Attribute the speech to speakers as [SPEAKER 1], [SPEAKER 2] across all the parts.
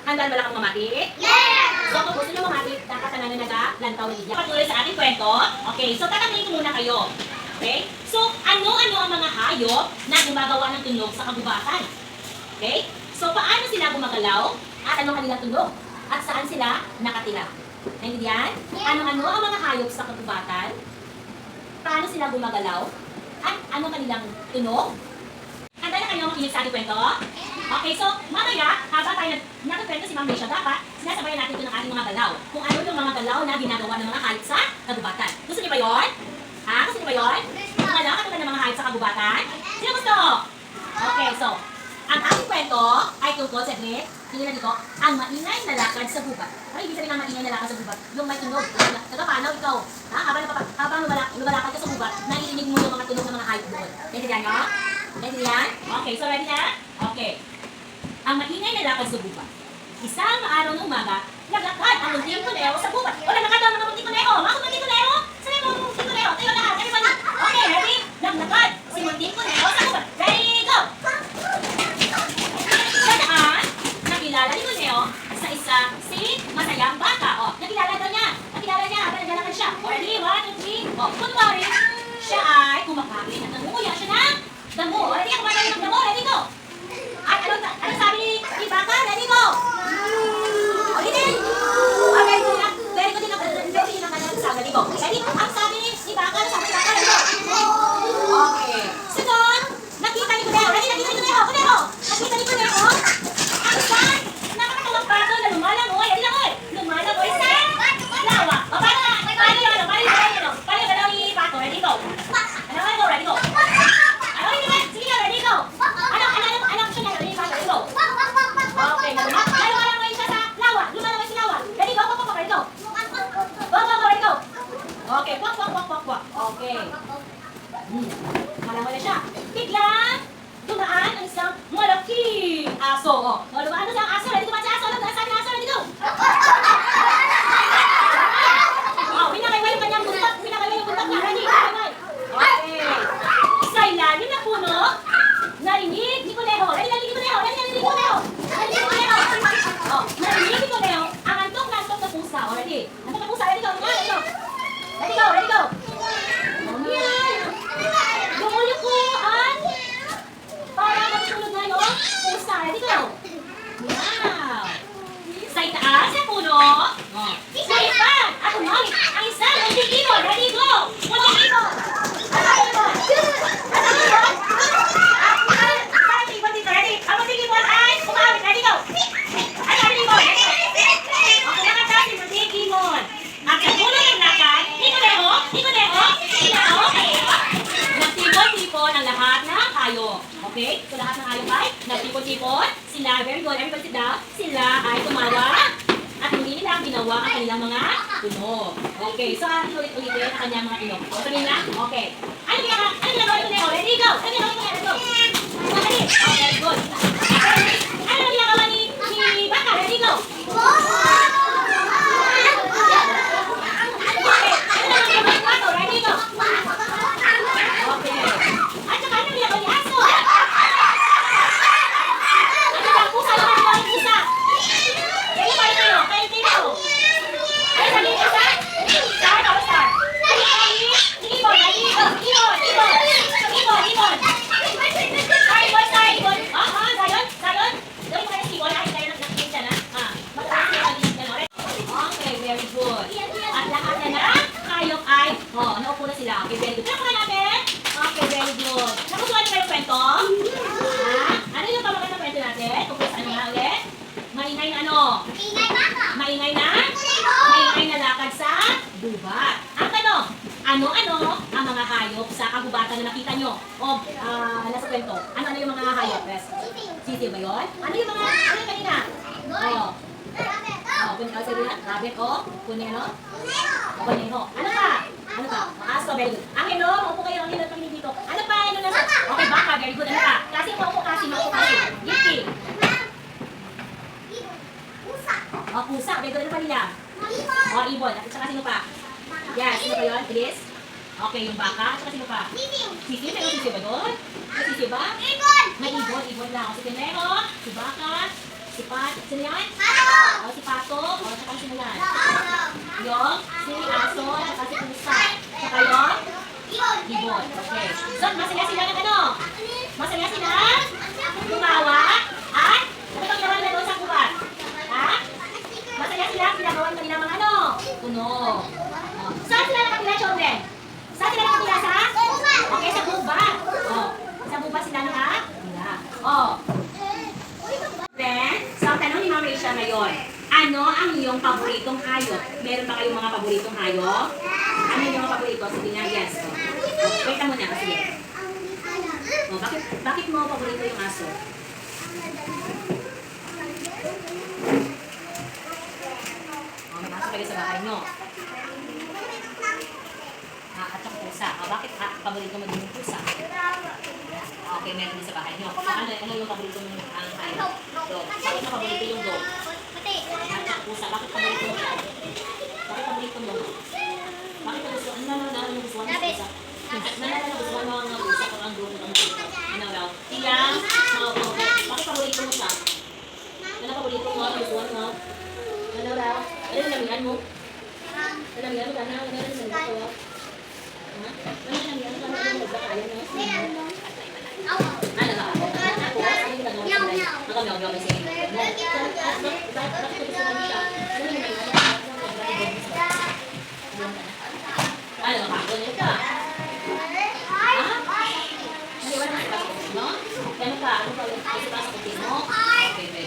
[SPEAKER 1] Handa ba lang kang mamati?
[SPEAKER 2] Yes!
[SPEAKER 1] So, kung gusto nyo mamati, dapat ka na nag-lantaw ng Lydia. Patuloy sa ating kwento. Okay, so tatanungin ko muna kayo. Okay? So, ano-ano ang mga hayop na gumagawa ng tunog sa kagubatan? Okay? So, paano sila gumagalaw? At ano kanilang tunog? At saan sila nakatira? Naintindihan? Ano-ano ang mga hayop sa kagubatan? Paano sila gumagalaw? At ano kanilang tunog? Handa na kayo makinig sa ating kwento? Okay, so mamaya, habang tayo nagkwento si Ma'am Risha, dapat sinasabayan natin ito ng ating mga galaw. Kung ano yung mga galaw na ginagawa ng mga hayop sa kagubatan. Gusto niyo ba yun? Ha? Gusto niyo ba yun? Kung ano, katulad ng mga hayop sa kagubatan? Sino gusto? Okay, so, ang ating kwento ay tungkol sa tingnan dito, ang maingay na lakad sa gubat. Ano ibig sabihin ng maingay na lakad sa gubat? Yung may tunog. Kaya paano ikaw? Ha? Habang lumalakad ka sa gubat, naiinig mo yung mga tunog ng mga hayop doon. Naintindihan nyo? Naintindihan? Okay, so ready na? Okay. Ang maingay na lakad sa gubat. Isang araw ng umaga, naglakad ang munting kuneho sa gubat. Wala nakad ang mga munting kuneho. Mga munting kuneho? Saan yung munting kuneho? Tayo lahat. Everybody. Okay, ready? Naglakad si munting kuneho sa gubat. Ready, go! Sadaan, nakilala ni Kuneho sa isa si masayang bata. O, nakilala daw niya. Nakilala niya. Naglalakad siya. O, ready? 1, 2, 3. O, kunwari, siya ay kumakain at nangunguya siya ng damo. O, ready? Kumakain ng damo. Ready, go! At ano sabi ni baka? Ready, go! O, ready? O, very good na. Very good na. Very good na kanyang sabi. Ready, go. Ready? Ang sabi ni baka, ano sabi ni baka? Ready, go! Okay. Sunod, nakita ni Kuneho. Ready? Nakita ni Kuneho. Kuneho! Nakita ni Kuneho ang isang nakakatawang pato na lumalangoy. Ready lang, oy! Lumalangoy sa lawa. O, paano yun? Paano yun? Paano yung galaw ni pato? Ready, go! Ano nga, go? Ready, go! Ano yun naman? Sige nga, ready, go! Ano action niya? Ready, pato? Ready, go! Okay, lumalangoy siya sa lawa. Lumalangoy sa lawa. Ready, go! Ready, go! Ready, go! Okay, kwak. Okay. Malangoy na siya. Biglang dumaan ang isang malaking aso. O, dumaan na siyang aso. Ready, dumaan siya aso. Ano sabi ng aso? Ready, go! Pinakaiway yung kanyang buntot. Pinakaiway yung buntot niya. Ready, pinakaiway. Okay. Sa ilalim ng puno, narinig ni Kuneho. Ready, narinig ni Kuneho. Ready, narinig ni Kuneho. Narinig ni Kuneho. Narinig ni Kuneho ang antok na pusa. O, ready. Antok na pusa. Ready, go. Ready, go. Ready, go. Ready, go. Lumulukuan. Para matulog na yung pusa. Ready, go. Wow. Sa itaas ng puno, lumipad at umawit ang isang munting ibon. Ready, go. Munting ibon. Ang munting ibon dito. Ready. Ang munting ibon ay umawit. Ready, go. Ang munting ibon. Okay, nakata si munting ibon. At sa puno ng lakad, ni Kuneho. Nagtipon-tipon ang lahat ng hayop. Okay? So lahat ng hayop ay nagtipon-tipon. Sila, very good. Everybody sit down. Sila ay tumawa. At hindi nila ginawa ang kanilang mga tunog. Okay. So ating ulit-ulitin ang kanyang mga tunog. So sabihin na? Okay. Ano ginagawa ni Kuneho? Ready, go! Ano ginagawa ni Kuneho? Go! Okay, very good. Ano ginagawa ni Baka? Ready, go! Very good. At lahat na hayop ay, naupo na sila. Okay, very good. Tara natin. Okay, very good. Nakusuhan niyo kayo kwento? Ano yung pamagat na kwento natin? Tungkol sa ano nga ulit? Maingay na ano? Maingay na lakad sa gubat. Ang tanong, ano-ano ang mga hayop sa kagubatan na nakita nyo? O, nasa kwento. Ano yung mga hayop? Sisiw ba yun? Ano yung mga, ano yung kanina? Rabbit o? Kuneho? Kuneho. Ano pa? Aso, very good. Ang hilo, maupo kayo. Ang hilo pakinig dito. Ano pa? Ano nasa? Okay, baka, very good. Ano pa? Kasi maupo kasi. Yippee. Pusa. Very good. Ano pa nila? Ibon. At saka sino pa? Yes, sino pa yun? Please? Okay, yung baka. At saka sino pa? Sisiw. Pero sisiw ba doon? Sisiw ba? May ibon lang. Si Kuneho, si baka, Si Pat. Sino yan? O, si Pato. O, tsaka sino yan? Yung si Aso, tsaka si Pusa. Tsaka yung Ibon. Okay. So, masaya sila ng ano? Masaya sila? Tumawa? At? Ano bang gawin na doon sa kubat? Ha? Masaya sila? Pinagawan kanila mga ano? Tunog. O, saan sila nakatira, children? Saan sila nakatira sa? Okay, sa gubat. O, sa gubat sila nakatira. O. Then, so ang tanong ni Ma'am Rachel ngayon, ano ang iyong paboritong hayop? Meron ba kayong mga paboritong hayop? Ano yung mga paborito? Sige nga, yes. Wait mo na kasi. Bakit mo paborito yung aso? May aso kayo sa bahay nyo. At saka pusa. Bakit paborito mo din yung pusa? Okay, meron din sa bahay nyo. Ano yung paborito mo yung hayop? Dog. Bakit mo paborito yung dog? At saka pusa. Bakit paborito mo siya? Bakit paborito mo? Bakit gusto? Ano yung gusto mo ng pusa? Ano gusto mo ng pusa kung ang dog ng pusa? Ano raw? Tiyang? Bakit paborito mo siya? Ano paborito mo? Ano gusto mo? Ano raw? Ano yung namihan mo? Ano namihan mo? Ano yung namihan mo? Ano yung namihan mo? Ano yung nagbakayan mo? Ano ba? Ako? Ano yung nagawa mo? Nagawa mo siya. Bakit gusto mo siya? Ano yung namihan mo? Ano ba? Ano ka? Ano ka? Ano ba? Kasi pa sa kutin mo? Okay.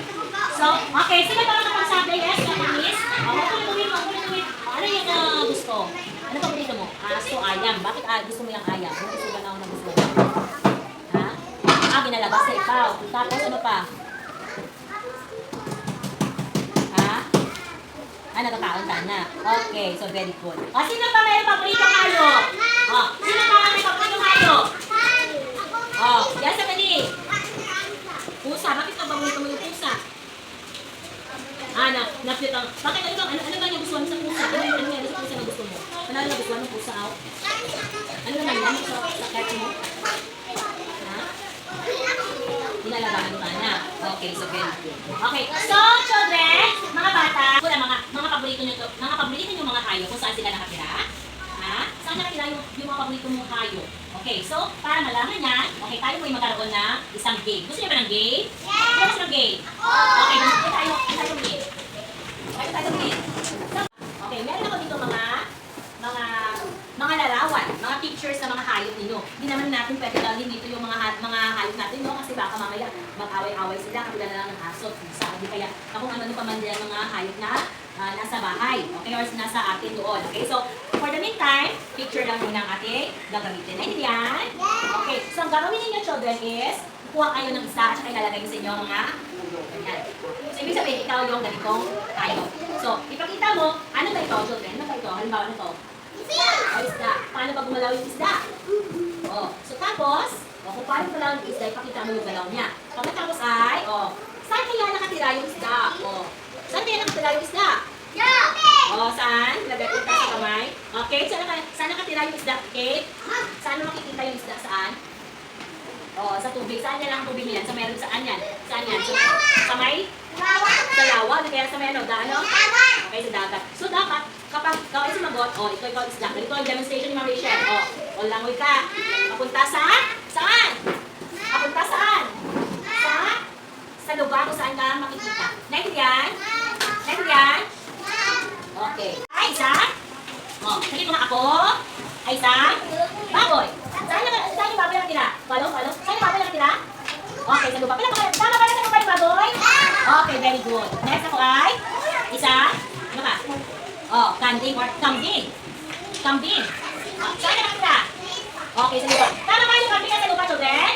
[SPEAKER 1] So, okay. Sino ba nakapagsabi? Yes, miss? Kulit-ulit. Ano yung gusto? Ano pa gusto mo? Aso, ayam. Bakit gusto mo yung ayam? Ano gusto ba na ako na gusto mo? Ha? Ginalabas sa ikaw. Tapos ano pa? Ha? Nagkakaon ka na. Okay, so very good. Sino pa may paboritong hayop? Sino pa may paboritong hayop? Yan sa kani. Pusa. Bakit ka paborito mo yung pusa? Napitang. Bakit ano ba yung gusto mo sa pusa? Ano yung sa pusa na gusto mo? Ano yung gusto mo ng pusa? Ano naman yan? Sa cat mo? Ha? Inalagaan ka na. Okay, so very good. Okay, so children, mga bata, mga paborito nyo mga hayop kung saan sila nakatira? Saan nakatira yung mga paborito mong hayop? Okay, so para malaman yan, okay, tayo po yung magkaroon ng isang game. Gusto niyo ba ng game? Yes! Gusto ng game? Okay, gusto tayo ng game. Tayo game. So, okay, meron ako dito mga larawan, mga pictures ng mga hayop ninyo. Hindi naman natin pwede dalhin dito yung mga hayop natin, no? Kasi baka mamaya mag-away-away sila, katulad na lang ng aso, pusa, hindi kaya kung ano pa man yan mga hayop na nasa bahay, okay, or nasa atin doon. Okay, so for the meantime, picture lang muna ang ating gagamitin. Naintindihan? Okay, so ang gagawin ninyo children is, kuha kayo ng isa at saka ilalagay sa inyo mga ulo. Ganyan. So ibig sabihin, ikaw yung ganitong hayop. So, ipakita mo, ano ba ito children? Ano ba ito? Halimbawa na ito? O isda. Paano ba gumalaw yung isda? So tapos, kung paano gumalaw yung isda, ipakita mo yung galaw niya. Pagkatapos ay, saan kaya nakatira yung isda? Saan kaya nakatira yung isda? Saan? Lagay kita sa kamay. Okay, saan nakatira yung isda? Kate? Saan makikita yung isda? Saan? Sa tubig. Saan yan ang tubig niyan? Sa meron saan yan? Saan yan? Sa may? Sa lawa. Kaya sa may ano? Ano? Okay, sa dagat. So dapat, kapag ikaw ay sumagot, ikaw isda. Ganito ang demonstration ni Ma'am Rachel. Langoy ka. Papunta sa? Saan? Papunta saan? Sa lugar kung saan ka makikita. Naintindihan? Naintindihan? Okay. Ay, isa? Sige mo nga ako. Ay, isa? Baboy. Saan yung baboy nakatira? Follow? Saan yung baboy nakatira? Okay, sa lupa. Tama ba na sa lupa yung baboy? Okay, very good. Next ako ay? Isa? Ano ka? Kambing or kambing. Kambing. Saan ka nakatira? Okay, sa lupa. Tama ba yung kambing sa lupa, children?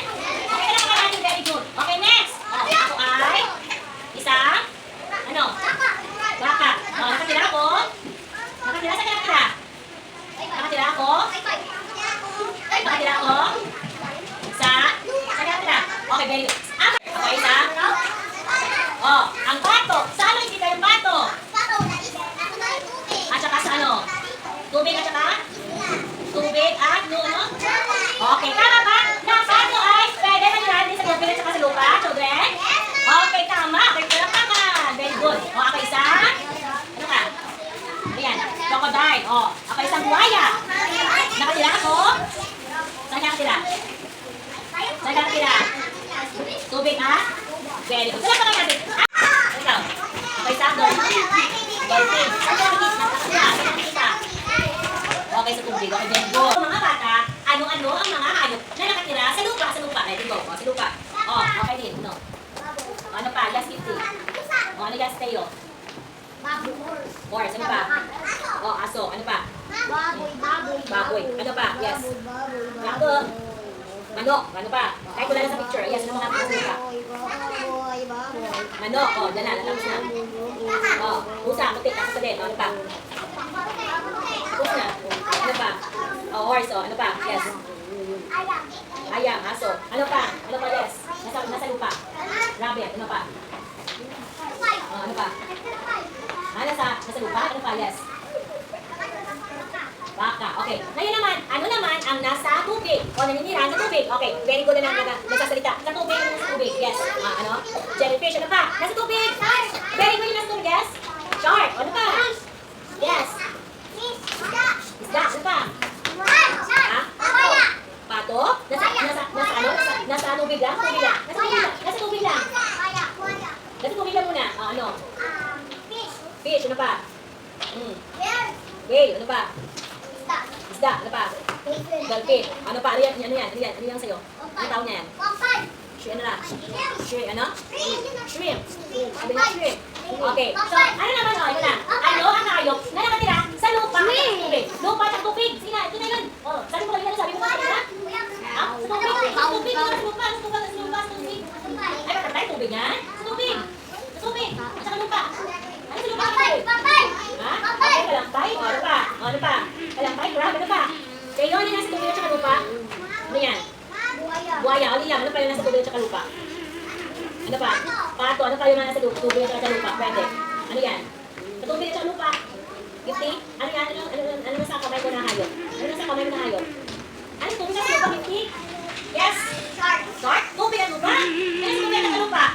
[SPEAKER 1] Okay, ka natin. Very good. Okay, next. Ako ay? Isa? Ano? Baka. Nakatira ako? Nakatira? Saan ka nakatira? Nakatira ako? Nakatira ako? Isa? Saan ka nakatira? Okay, very good. Okay, isa? Ang pato. Saan nakikita yung pato? At saka sa ano? Tubig at saka? Tubig at ano? Okay, tama ba? Na pato ay pwede na din sa tubig at saka sa lupa, children? Okay, tama. Okay, palakpakan. Ayan, crocodile. O, ako isang buhaya. Nakatira ako. Saan ka nakatira? Saan ka nakatira? Tubig, ha? Very good. Saan pa kayo natin? Ikaw. Ako isang dolphin. Dolphin. Saan ka nakikita? Saan ka nakikita? Okay, sa tubig. Okay, very good. Mga bata, ano-ano ang mga hayop na nakatira sa lupa? Sa lupa. Let it go. O, sa lupa. O, okay din. No. O, ano pa? Yes, 50. O, ano yes, Teo? Horse. Ano pa? O, aso. Ano pa? Baboy. Ano pa? Yes. Gato. Manok. Ano pa? Kahit wala na sa picture. Yes, ano mga picture pa? Manok. O, dyan na. Natapos na. O, pusa. Putik. Tapos ulit. O, ano pa? Pusa. Ano pa? O, horse. O, ano pa? Yes. Ayam. Aso. Ano pa? Ano pa? Yes. Nasa lupa. Rabbit. Ano pa? O, ano pa? Nasa lupa? Ano pa? Yes. Baka. Okay. Ngayon naman, ano naman ang nasa tubig? O naninirahan sa tubig. Okay. Very good na nagsasalita. Sa tubig, nasa tubig. Yes. Ano? Jellyfish. Ano pa? Nasa tubig. Very good yung nasa tubig. Yes. Shark. Ano pa? Yes. Isda. Ano pa? Ha? Pato? Nasa tubig lang? Tubig lang. Nasa tubig lang. Nasa tubig lang muna. Ano? Fish. Ano pa? Whale. Ano pa? Isda. Ano pa? Dolphin. Ano pa? Ano yan? Ano yan sa'yo? Ano tawag niya yan? Shrimp. Ano na? Shrimp. Ano? Shrimp. Sabi na shrimp. Okay. So, ano naman o? Ito na. Ano ang hayop na nakatira sa lupa at sa tubig? Lupa at tubig. Sige na. Ito na yun. O, sabi mo kanina. Sabi mo kanina. Ha? Sa tubig. Sa tubig. Sa lupa. Sa lupa. Sa lupa. Sa tubig. Ay, patay tubig yan? Sa tubig. Sa tubig. At saka lupa. Ano sa lupa? Ha? Okay, kalampay. O, ano pa? O, ano pa? Kalampay, crab, ano pa? Kayo, ano yung nasa tubig at saka lupa? Ano yan? Buhaya. O, Liam, ano pa yung nasa tubig at saka lupa? Ano pa? Pato, ano pa yung nasa tubig at saka lupa? Pwede. Ano yan? Sa tubig at saka lupa? Gifty? Ano yan? Ano nasa kamay ko na hayop? Ano nasa kamay ko na hayop? Ano tubig at saka lupa, Gifty? Yes? Shark? Tubig at lupa? Ano sa tubig at saka lupa?